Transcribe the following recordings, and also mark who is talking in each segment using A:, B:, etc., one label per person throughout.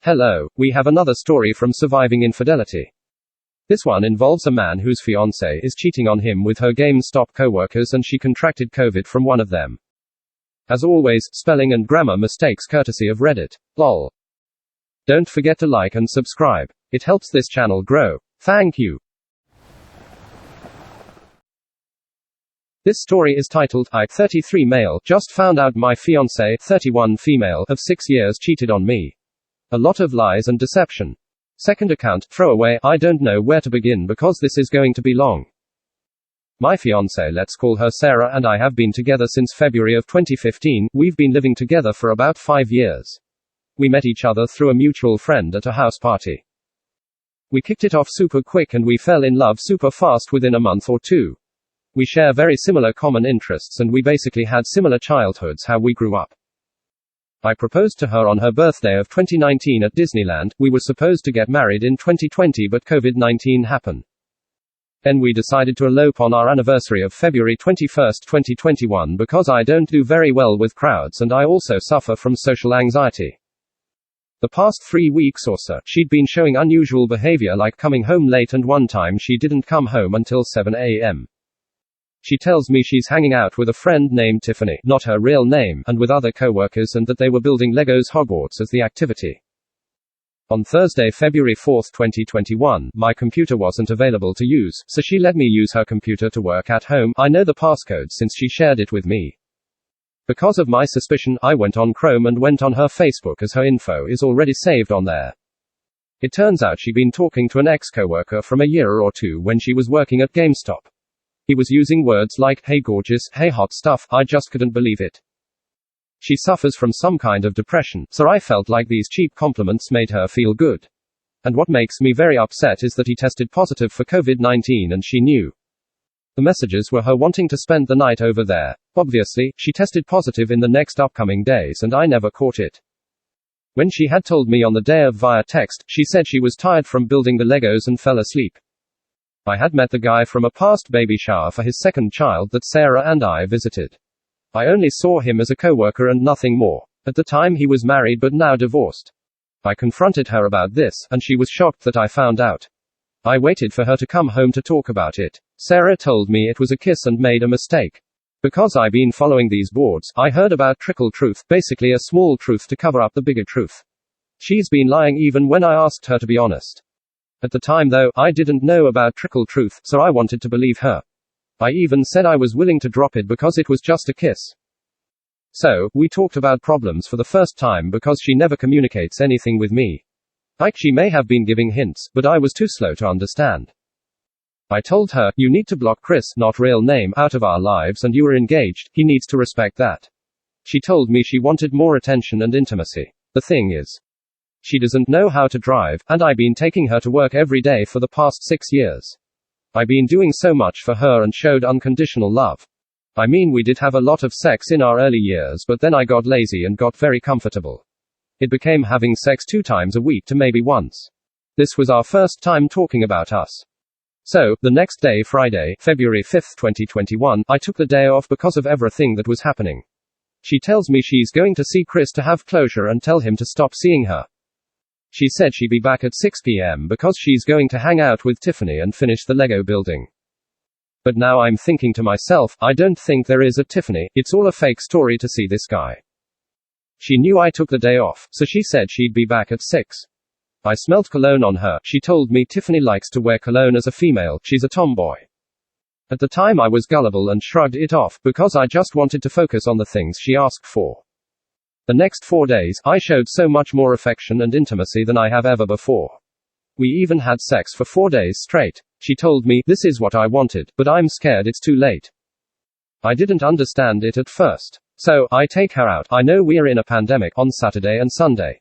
A: Hello, we have another story from Surviving Infidelity. This one involves a man whose fiancée is cheating on him with her GameStop co-workers and she contracted COVID from one of them. As always, spelling and grammar mistakes courtesy of Reddit. Lol. Don't forget to like and subscribe. It helps this channel grow. Thank you. This story is titled, I, 33 male, just found out my fiancée, 31 female, of 6 years cheated on me. A lot of lies and deception. Second account, throwaway, I don't know where to begin because this is going to be long. My fiancée, let's call her Sarah, and I have been together since February of 2015, we've been living together for about 5 years. We met each other through a mutual friend at a house party. We kicked it off super quick and we fell in love super fast within a month or two. We share very similar common interests and we basically had similar childhoods how we grew up. I proposed to her on her birthday of 2019 at Disneyland. We were supposed to get married in 2020 but COVID-19 happened. Then we decided to elope on our anniversary of February 21, 2021 because I don't do very well with crowds and I also suffer from social anxiety. The past 3 weeks or so, she'd been showing unusual behavior like coming home late and one time she didn't come home until 7 a.m. She tells me she's hanging out with a friend named Tiffany, not her real name, and with other co-workers and that they were building Legos Hogwarts as the activity. On Thursday, February 4, 2021, my computer wasn't available to use, so she let me use her computer to work at home. I know the passcode since she shared it with me. Because of my suspicion, I went on Chrome and went on her Facebook as her info is already saved on there. It turns out she'd been talking to an ex-co-worker from a year or two when she was working at GameStop. He was using words like, hey gorgeous, hey hot stuff, I just couldn't believe it. She suffers from some kind of depression, so I felt like these cheap compliments made her feel good. And what makes me very upset is that he tested positive for COVID-19 and she knew. The messages were her wanting to spend the night over there. Obviously, she tested positive in the next upcoming days and I never caught it. When she had told me on the day of via text, she said she was tired from building the Legos and fell asleep. I had met the guy from a past baby shower for his second child that Sarah and I visited. I only saw him as a co-worker and nothing more. At the time he was married but now divorced. I confronted her about this, and she was shocked that I found out. I waited for her to come home to talk about it. Sarah told me it was a kiss and made a mistake. Because I've been following these boards, I heard about trickle truth, basically a small truth to cover up the bigger truth. She's been lying even when I asked her to be honest. At the time though, I didn't know about trickle truth, so I wanted to believe her. I even said I was willing to drop it because it was just a kiss. So, we talked about problems for the first time because she never communicates anything with me. Like she may have been giving hints, but I was too slow to understand. I told her, you need to block Chris, not real name, out of our lives and you are engaged, he needs to respect that. She told me she wanted more attention and intimacy. The thing is, she doesn't know how to drive, and I've been taking her to work every day for the past 6 years. I've been doing so much for her and showed unconditional love. I mean, we did have a lot of sex in our early years, but then I got lazy and got very comfortable. It became having sex 2 times a week to maybe once. This was our first time talking about us. So, the next day, Friday, February 5, 2021, I took the day off because of everything that was happening. She tells me she's going to see Chris to have closure and tell him to stop seeing her. She said she'd be back at 6 p.m. because she's going to hang out with Tiffany and finish the Lego building. But now I'm thinking to myself, I don't think there is a Tiffany, it's all a fake story to see this guy. She knew I took the day off, so she said she'd be back at 6. I smelled cologne on her. She told me Tiffany likes to wear cologne as a female, she's a tomboy. At the time I was gullible and shrugged it off, because I just wanted to focus on the things she asked for. The next 4 days, I showed so much more affection and intimacy than I have ever before. We even had sex for 4 days straight. She told me, this is what I wanted, but I'm scared it's too late. I didn't understand it at first. So, I take her out, I know we're in a pandemic, on Saturday and Sunday.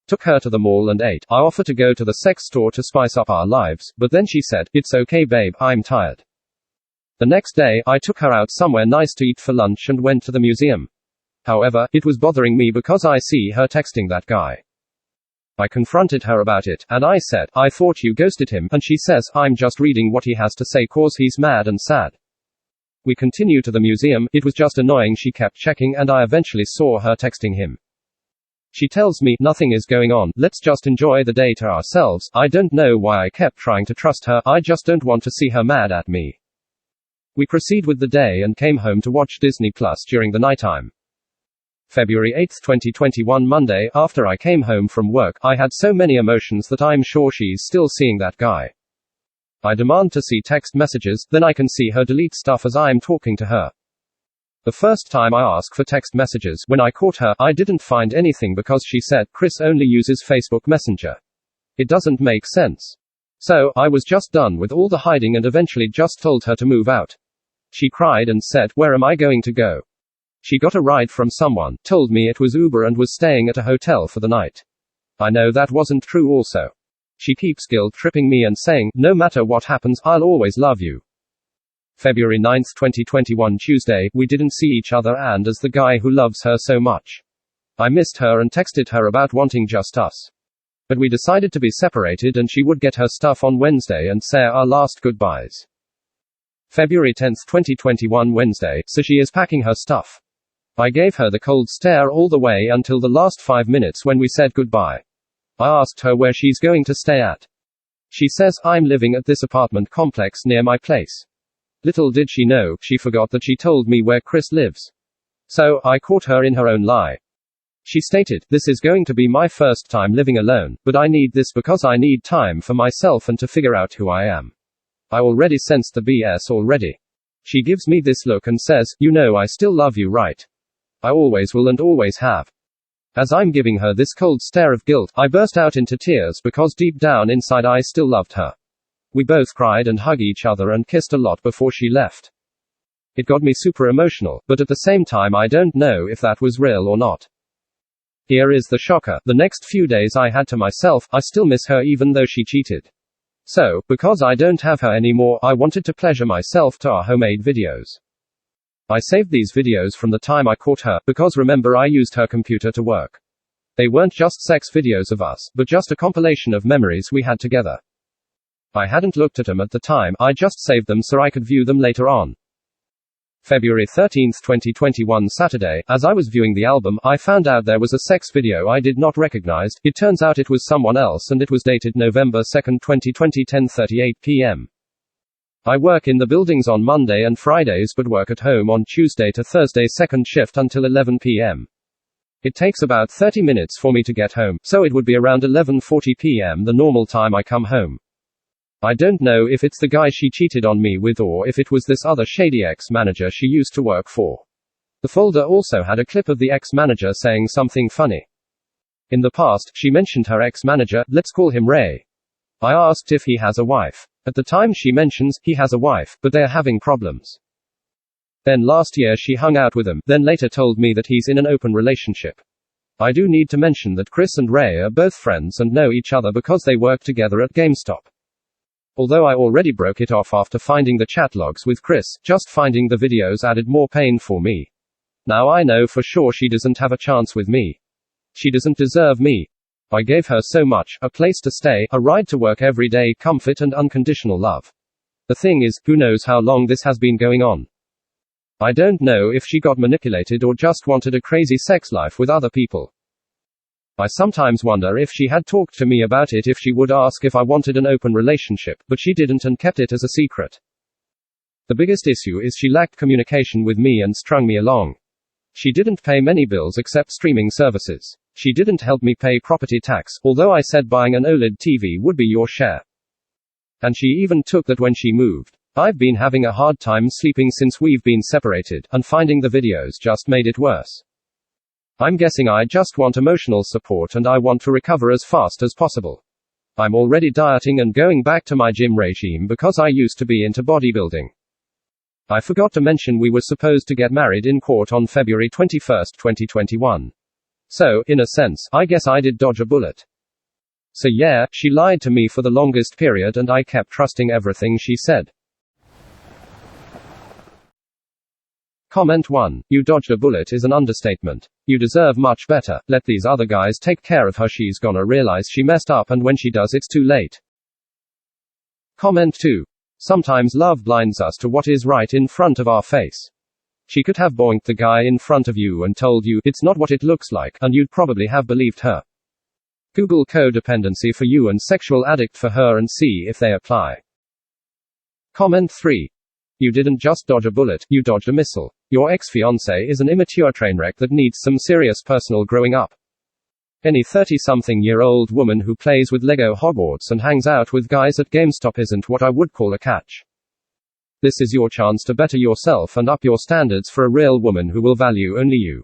A: Took her to the mall and ate. I offered to go to the sex store to spice up our lives, but then she said, it's okay babe, I'm tired. The next day, I took her out somewhere nice to eat for lunch and went to the museum. However, it was bothering me because I see her texting that guy. I confronted her about it, and I said, I thought you ghosted him, and she says, I'm just reading what he has to say cause he's mad and sad. We continue to the museum, it was just annoying she kept checking and I eventually saw her texting him. She tells me, nothing is going on, let's just enjoy the day to ourselves. I don't know why I kept trying to trust her, I just don't want to see her mad at me. We proceed with the day and came home to watch Disney Plus during the nighttime. February 8, 2021 Monday, after I came home from work, I had so many emotions that I'm sure she's still seeing that guy. I demand to see text messages, then I can see her delete stuff as I'm talking to her. The first time I ask for text messages, when I caught her, I didn't find anything because she said, Chris only uses Facebook Messenger. It doesn't make sense. So, I was just done with all the hiding and eventually just told her to move out. She cried and said, where am I going to go? She got a ride from someone, told me it was Uber and was staying at a hotel for the night. I know that wasn't true also. She keeps guilt-tripping me and saying, no matter what happens, I'll always love you. February 9, 2021 Tuesday, we didn't see each other and as the guy who loves her so much. I missed her and texted her about wanting just us. But we decided to be separated and she would get her stuff on Wednesday and say our last goodbyes. February 10, 2021 Wednesday, so she is packing her stuff. I gave her the cold stare all the way until the last 5 minutes when we said goodbye. I asked her where she's going to stay at. She says, I'm living at this apartment complex near my place. Little did she know, she forgot that she told me where Chris lives. So, I caught her in her own lie. She stated, this is going to be my first time living alone, but I need this because I need time for myself and to figure out who I am. I already sensed the BS already. She gives me this look and says, you know I still love you, right? I always will and always have. As I'm giving her this cold stare of guilt, I burst out into tears because deep down inside I still loved her. We both cried and hugged each other and kissed a lot before she left. It got me super emotional, but at the same time I don't know if that was real or not. Here is the shocker, the next few days I had to myself, I still miss her even though she cheated. So, because I don't have her anymore, I wanted to pleasure myself to our homemade videos. I saved these videos from the time I caught her, because remember I used her computer to work. They weren't just sex videos of us, but just a compilation of memories we had together. I hadn't looked at them at the time, I just saved them so I could view them later on. February 13, 2021 Saturday, as I was viewing the album, I found out there was a sex video I did not recognize. It turns out it was someone else and it was dated November 2, 2020 10:38 p.m. I work in the buildings on Monday and Fridays but work at home on Tuesday to Thursday second shift until 11 p.m. It takes about 30 minutes for me to get home, so it would be around 11:40 p.m. the normal time I come home. I don't know if it's the guy she cheated on me with or if it was this other shady ex-manager she used to work for. The folder also had a clip of the ex-manager saying something funny. In the past, she mentioned her ex-manager, let's call him Ray. I asked if he has a wife. At the time she mentions, he has a wife, but they're having problems. Then last year she hung out with him, then later told me that he's in an open relationship. I do need to mention that Chris and Ray are both friends and know each other because they work together at GameStop. Although I already broke it off after finding the chat logs with Chris, just finding the videos added more pain for me. Now I know for sure she doesn't have a chance with me. She doesn't deserve me. I gave her so much, a place to stay, a ride to work every day, comfort and unconditional love. The thing is, who knows how long this has been going on. I don't know if she got manipulated or just wanted a crazy sex life with other people. I sometimes wonder if she had talked to me about it, if she would ask if I wanted an open relationship, but she didn't and kept it as a secret. The biggest issue is she lacked communication with me and strung me along. She didn't pay many bills except streaming services. She didn't help me pay property tax, although I said buying an OLED TV would be your share. And she even took that when she moved. I've been having a hard time sleeping since we've been separated, and finding the videos just made it worse. I'm guessing I just want emotional support and I want to recover as fast as possible. I'm already dieting and going back to my gym regime because I used to be into bodybuilding. I forgot to mention we were supposed to get married in court on February 21, 2021. So, in a sense, I guess I did dodge a bullet. So yeah, she lied to me for the longest period and I kept trusting everything she said. Comment 1. You dodged a bullet is an understatement. You deserve much better. Let these other guys take care of her. She's gonna realize she messed up and when she does it's too late. Comment 2. Sometimes love blinds us to what is right in front of our face. She could have boinked the guy in front of you and told you, it's not what it looks like, and you'd probably have believed her. Google codependency for you and sexual addict for her and see if they apply. Comment 3. You didn't just dodge a bullet, you dodged a missile. Your ex-fiancé is an immature train wreck that needs some serious personal growing up. Any 30-something-year-old woman who plays with Lego Hogwarts and hangs out with guys at GameStop isn't what I would call a catch. This is your chance to better yourself and up your standards for a real woman who will value only you.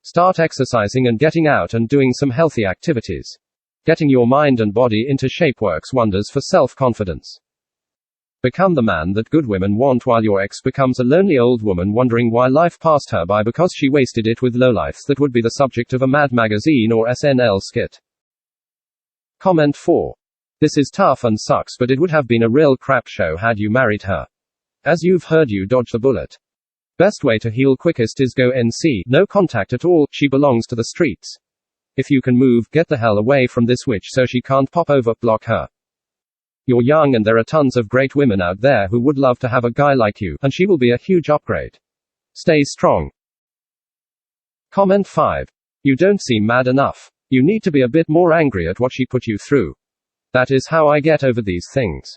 A: Start exercising and getting out and doing some healthy activities. Getting your mind and body into shape works wonders for self-confidence. Become the man that good women want while your ex becomes a lonely old woman wondering why life passed her by because she wasted it with lowlifes that would be the subject of a Mad Magazine or SNL skit. Comment 4. This is tough and sucks, but it would have been a real crap show had you married her. As you've heard, you dodged the bullet. Best way to heal quickest is go NC, no contact at all, she belongs to the streets. If you can move, get the hell away from this witch so she can't pop over, block her. You're young and there are tons of great women out there who would love to have a guy like you, and she will be a huge upgrade. Stay strong. Comment 5. You don't seem mad enough. You need to be a bit more angry at what she put you through. That is how I get over these things.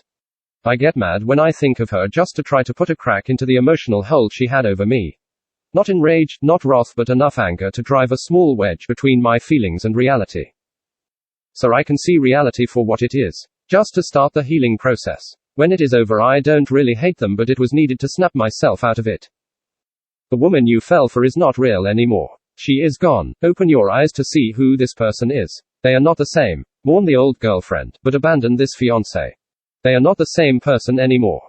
A: I get mad when I think of her just to try to put a crack into the emotional hold she had over me. Not enraged, not wrath, but enough anger to drive a small wedge between my feelings and reality. So I can see reality for what it is. Just to start the healing process. When it is over, I don't really hate them, but it was needed to snap myself out of it. The woman you fell for is not real anymore. She is gone. Open your eyes to see who this person is. They are not the same. Mourn the old girlfriend, but abandon this fiancé. They are not the same person anymore.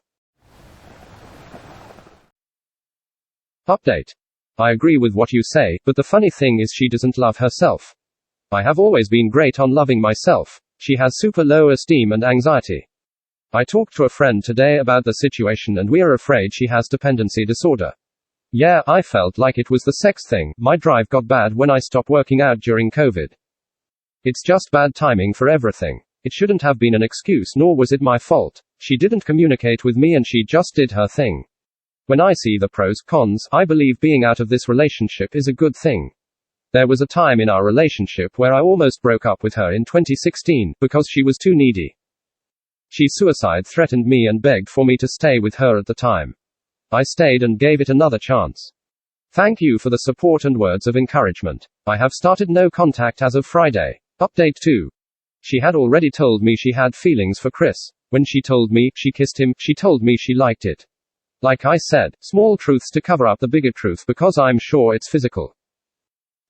A: Update. I agree with what you say, but the funny thing is she doesn't love herself. I have always been great on loving myself. She has super low esteem and anxiety. I talked to a friend today about the situation and we are afraid she has dependency disorder. Yeah, I felt like it was the sex thing. My drive got bad when I stopped working out during COVID. It's just bad timing for everything. It shouldn't have been an excuse, nor was it my fault. She didn't communicate with me and she just did her thing. When I see the pros, cons, I believe being out of this relationship is a good thing. There was a time in our relationship where I almost broke up with her in 2016, because she was too needy. She suicide threatened me and begged for me to stay with her at the time. I stayed and gave it another chance. Thank you for the support and words of encouragement. I have started no contact as of Friday. Update 2. She had already told me she had feelings for Chris. When she told me she kissed him, she told me she liked it. Like I said, small truths to cover up the bigger truth because I'm sure it's physical.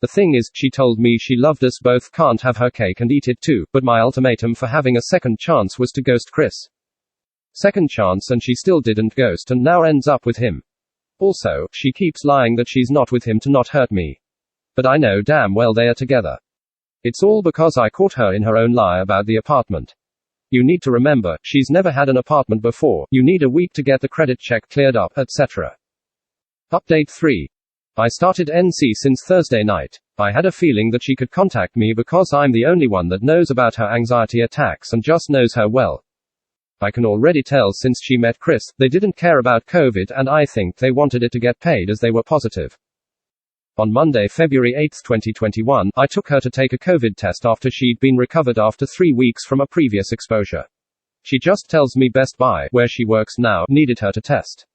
A: The thing is, she told me she loved us both, can't have her cake and eat it too, but my ultimatum for having a second chance was to ghost Chris. Second chance and she still didn't ghost and now ends up with him. Also, she keeps lying that she's not with him to not hurt me. But I know damn well they are together. It's all because I caught her in her own lie about the apartment. You need to remember, she's never had an apartment before, you need a week to get the credit check cleared up, etc. Update 3. I started NC since Thursday night. I had a feeling that she could contact me because I'm the only one that knows about her anxiety attacks and just knows her well. I can already tell since she met Chris, they didn't care about COVID and I think they wanted it to get paid as they were positive. On Monday, February 8, 2021, I took her to take a COVID test after she'd been recovered after 3 weeks from a previous exposure. She just tells me Best Buy, where she works now, needed her to test.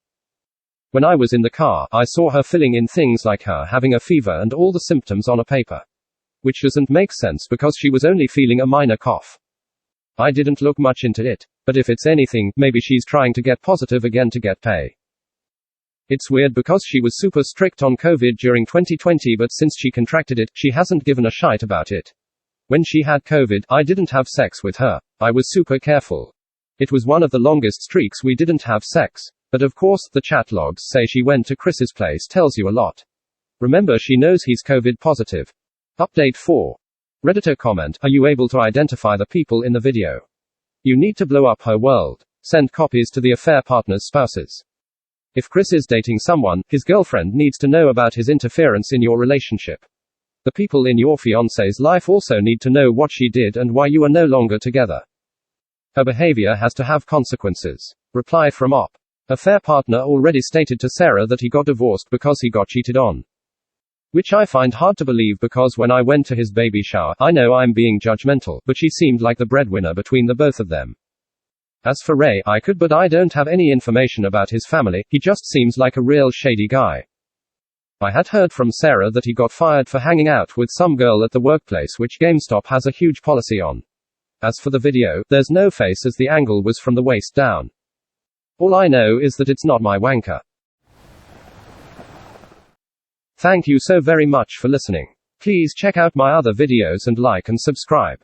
A: When I was in the car, I saw her filling in things like her having a fever and all the symptoms on a paper. Which doesn't make sense because she was only feeling a minor cough. I didn't look much into it. But if it's anything, maybe she's trying to get positive again to get pay. It's weird because she was super strict on COVID during 2020, but since she contracted it, she hasn't given a shite about it. When she had COVID, I didn't have sex with her. I was super careful. It was one of the longest streaks we didn't have sex. But of course, the chat logs say she went to Chris's place tells you a lot. Remember, she knows he's COVID positive. Update 4. Redditor comment, are you able to identify the people in the video? You need to blow up her world. Send copies to the affair partner's spouses. If Chris is dating someone, his girlfriend needs to know about his interference in your relationship. The people in your fiancé's life also need to know what she did and why you are no longer together. Her behavior has to have consequences. Reply from Op. Affair partner already stated to Sarah that he got divorced because he got cheated on. Which I find hard to believe because when I went to his baby shower, I know I'm being judgmental, but she seemed like the breadwinner between the both of them. As for Ray, I could, but I don't have any information about his family, he just seems like a real shady guy. I had heard from Sarah that he got fired for hanging out with some girl at the workplace, which GameStop has a huge policy on. As for the video, there's no face as the angle was from the waist down. All I know is that it's not my wanker. Thank you so very much for listening. Please check out my other videos and like and subscribe.